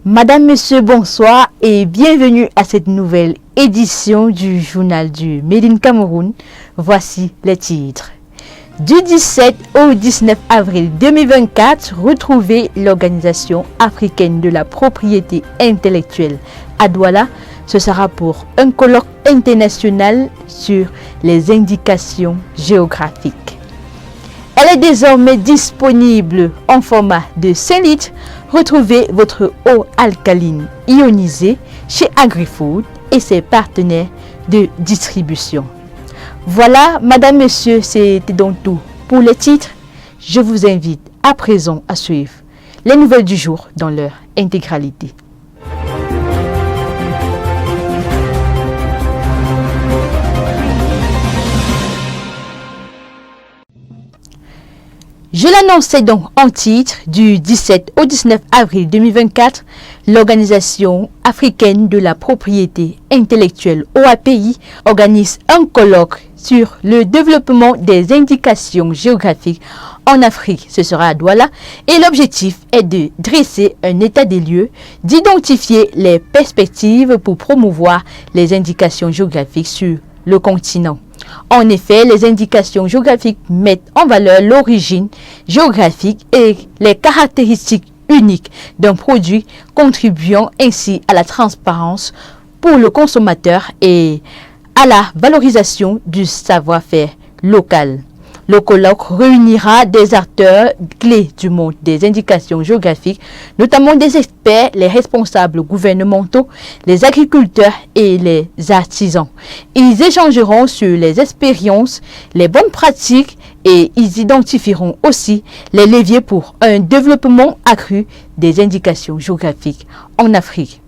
Madame, Monsieur, bonsoir et bienvenue à cette nouvelle édition du journal du Made in Cameroun. Voici les titres. Du 17 au 19 avril 2024, retrouvez l'Organisation africaine de la propriété intellectuelle à Douala. Ce sera pour un colloque international sur les indications géographiques. Elle est désormais disponible en format de 5 litres. Retrouvez votre eau alcaline ionisée chez AgriFood et ses partenaires de distribution. Voilà, Madame, Monsieur, c'était donc tout pour les titres. Je vous invite à présent à suivre les nouvelles du jour dans leur intégralité. Je l'annonçais donc en titre, du 17 au 19 avril 2024, l'Organisation africaine de la propriété intellectuelle OAPI organise un colloque sur le développement des indications géographiques en Afrique. Ce sera à Douala et l'objectif est de dresser un état des lieux, d'identifier les perspectives pour promouvoir les indications géographiques sur le continent. En effet, les indications géographiques mettent en valeur l'origine géographique et les caractéristiques uniques d'un produit, contribuant ainsi à la transparence pour le consommateur et à la valorisation du savoir-faire local. Le colloque réunira des acteurs clés du monde des indications géographiques, notamment des experts, les responsables gouvernementaux, les agriculteurs et les artisans. Ils échangeront sur les expériences, les bonnes pratiques et ils identifieront aussi les leviers pour un développement accru des indications géographiques en Afrique.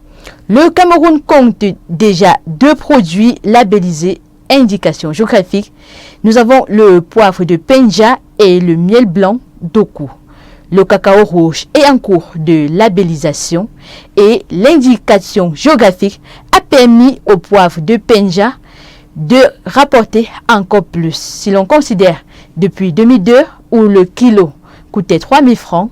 Le Cameroun compte déjà 2 produits labellisés indications géographiques. Nous avons le poivre de Penja et le miel blanc d'Oku. Le cacao rouge est en cours de labellisation et l'indication géographique a permis au poivre de Penja de rapporter encore plus. Si l'on considère depuis 2002 où le kilo coûtait 3 000 francs,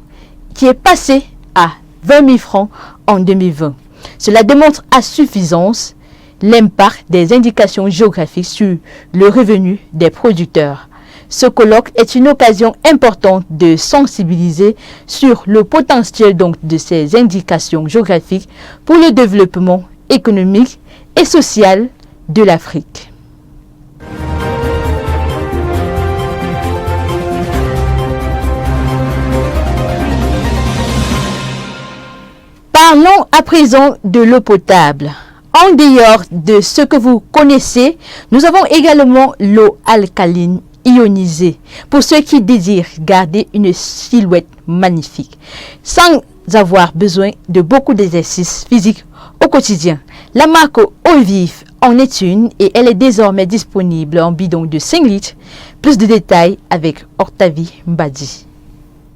qui est passé à 20 000 francs en 2020. Cela démontre à suffisance l'impact des indications géographiques sur le revenu des producteurs. Ce colloque est une occasion importante de sensibiliser sur le potentiel donc de ces indications géographiques pour le développement économique et social de l'Afrique. Parlons à présent de l'eau potable. En dehors de ce que vous connaissez, nous avons également l'eau alcaline ionisée pour ceux qui désirent garder une silhouette magnifique sans avoir besoin de beaucoup d'exercices physiques au quotidien. La marque Eau Vive en est une et elle est désormais disponible en bidon de 5 litres. Plus de détails avec Octavie Mbadi.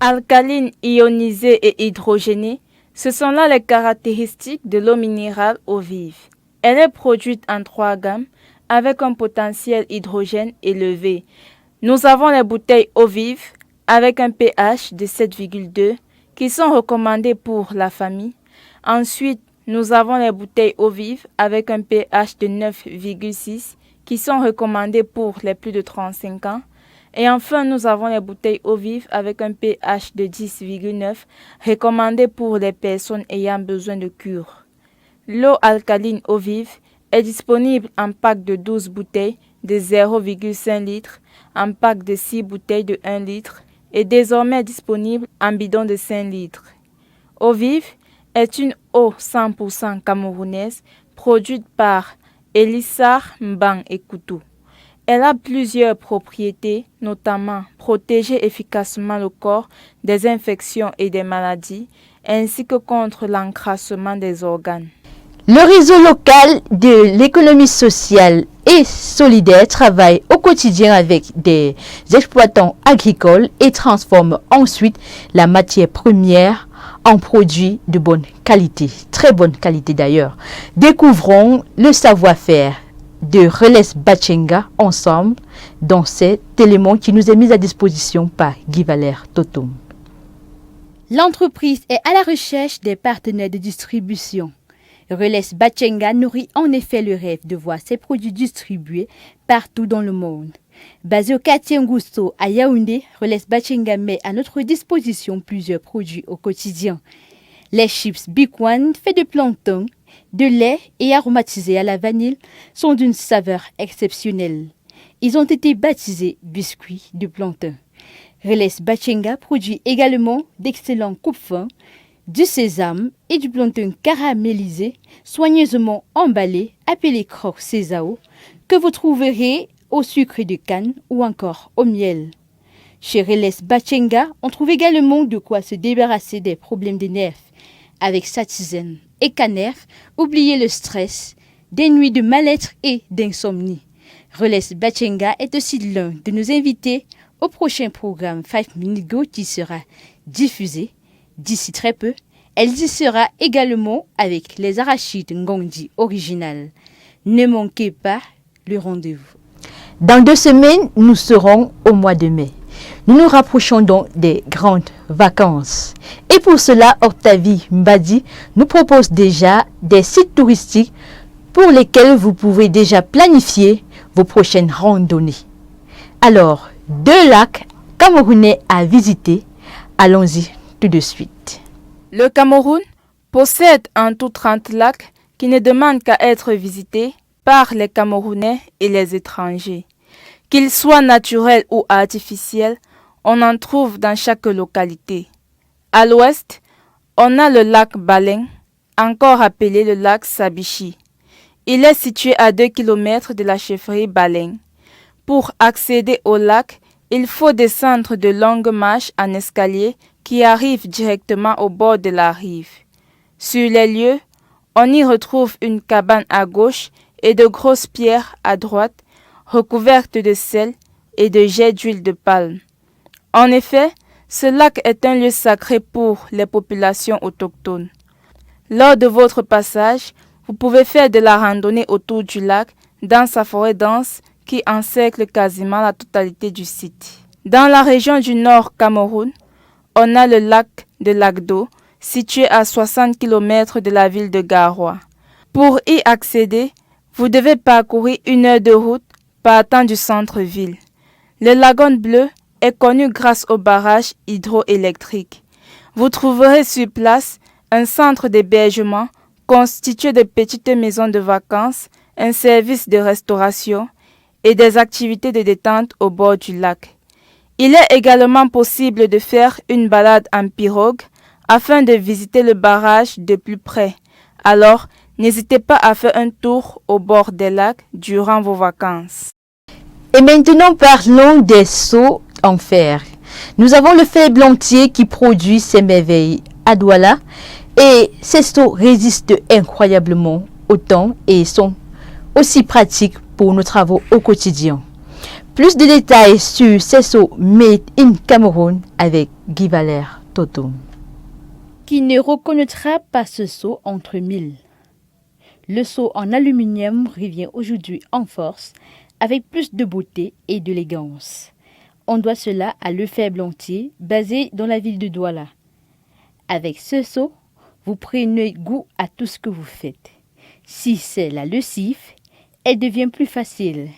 Alcaline ionisée et hydrogénée, ce sont là les caractéristiques de l'eau minérale Eau Vive. Elle est produite en 3 gammes avec un potentiel hydrogène élevé. Nous avons les bouteilles Eau Vive avec un pH de 7,2 qui sont recommandées pour la famille. Ensuite, nous avons les bouteilles Eau Vive avec un pH de 9,6 qui sont recommandées pour les plus de 35 ans. Et enfin, nous avons les bouteilles Eau Vive avec un pH de 10,9 recommandées pour les personnes ayant besoin de cure. L'eau alcaline Eau Vive est disponible en pack de 12 bouteilles de 0,5 litres, en pack de 6 bouteilles de 1 litre et désormais disponible en bidon de 5 litres. Eau Vive est une eau 100% camerounaise produite par Elissar Mbang et Koutou. Elle a plusieurs propriétés, notamment protéger efficacement le corps des infections et des maladies, ainsi que contre l'encrassement des organes. Le réseau local de l'économie sociale et solidaire travaille au quotidien avec des exploitants agricoles et transforme ensuite la matière première en produits de bonne qualité, très bonne qualité d'ailleurs. Découvrons le savoir-faire de Relais Bachenga ensemble dans cet élément qui nous est mis à disposition par Guy Valère Totom. L'entreprise est à la recherche des partenaires de distribution. Relais Bachenga nourrit en effet le rêve de voir ses produits distribués partout dans le monde. Basé au quartier Ngusto à Yaoundé, Relais Bachenga met à notre disposition plusieurs produits au quotidien. Les chips Big One, faits de plancton, de lait et aromatisés à la vanille, sont d'une saveur exceptionnelle. Ils ont été baptisés biscuits de plancton. Relais Bachenga produit également d'excellents coupes-fins, du sésame et du plancton caramélisé, soigneusement emballé, appelé croque sésao, que vous trouverez au sucre de canne ou encore au miel. Chez Relais Bachenga, on trouve également de quoi se débarrasser des problèmes de nerfs. Avec sa tisane et Canerf, oubliez le stress, des nuits de mal-être et d'insomnie. Relais Bachenga est aussi l'un de nos invités au prochain programme 5 Minutes Go qui sera diffusé d'ici très peu. Elle y sera également avec les arachides Ngondi originales. Ne manquez pas le rendez-vous. Dans 2 semaines, nous serons au mois de mai. Nous nous rapprochons donc des grandes vacances. Et pour cela, Octavie Mbadi nous propose déjà des sites touristiques pour lesquels vous pouvez déjà planifier vos prochaines randonnées. Alors, 2 lacs camerounais à visiter. Allons-y tout de suite. Le Cameroun possède en tout 30 lacs qui ne demandent qu'à être visités par les Camerounais et les étrangers. Qu'ils soient naturels ou artificiels, on en trouve dans chaque localité. À l'ouest, on a le lac Baleng, encore appelé le lac Sabichi. Il est situé à 2 km de la chefferie Baleng. Pour accéder au lac, il faut descendre de longues marches en escalier qui arrivent directement au bord de la rive. Sur les lieux, on y retrouve une cabane à gauche et de grosses pierres à droite, recouvertes de sel et de jets d'huile de palme. En effet, ce lac est un lieu sacré pour les populations autochtones. Lors de votre passage, vous pouvez faire de la randonnée autour du lac dans sa forêt dense qui encercle quasiment la totalité du site. Dans la région du Nord Cameroun, on a le lac de Lagdo, situé à 60 km de la ville de Garoua. Pour y accéder, vous devez parcourir 1 heure de route partant du centre-ville. Le lagon bleu est connu grâce au barrage hydroélectrique. Vous trouverez sur place un centre d'hébergement constitué de petites maisons de vacances, un service de restauration et des activités de détente au bord du lac. Il est également possible de faire une balade en pirogue afin de visiter le barrage de plus près. Alors, n'hésitez pas à faire un tour au bord des lacs durant vos vacances. Et maintenant, parlons des seaux en fer. Nous avons le fer blantier qui produit ses merveilles à Douala et ces seaux résistent incroyablement au temps et sont aussi pratiques pour nos travaux au quotidien. Plus de détails sur ces seaux made in Cameroun avec Guy Valère Toto. Qui ne reconnaîtra pas ce seau entre mille? Le seau en aluminium revient aujourd'hui en force avec plus de beauté et d'élégance. On doit cela à le fer blantier basé dans la ville de Douala. Avec ce seau, vous prenez goût à tout ce que vous faites. Si c'est la lessive, elle devient plus facile.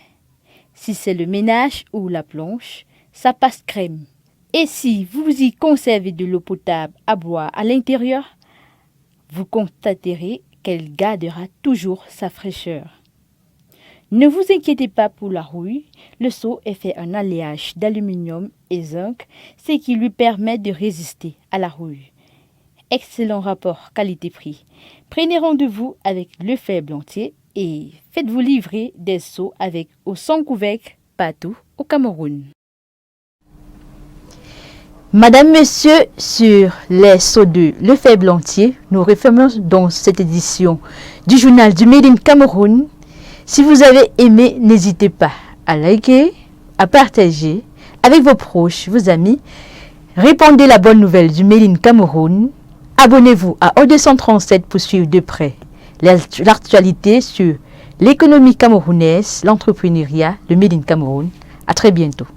Si c'est le ménage ou la planche, ça passe crème. Et si vous y conservez de l'eau potable à boire à l'intérieur, vous constaterez qu'elle gardera toujours sa fraîcheur. Ne vous inquiétez pas pour la rouille, le seau est fait en alliage d'aluminium et zinc, ce qui lui permet de résister à la rouille. Excellent rapport qualité-prix. Prenez rendez-vous avec le fer blantier et faites-vous livrer des seaux avec ou sans couvercle partout au Cameroun. Madame, Monsieur, sur les seaux de Le Fer Blantier, nous refermons donc cette édition du journal du Made in Cameroun. Si vous avez aimé, n'hésitez pas à liker, à partager avec vos proches, vos amis. Répandez la bonne nouvelle du Made in Cameroun. Abonnez-vous à O237 pour suivre de près l'actualité sur l'économie camerounaise, l'entrepreneuriat, le Made in Cameroun. À très bientôt.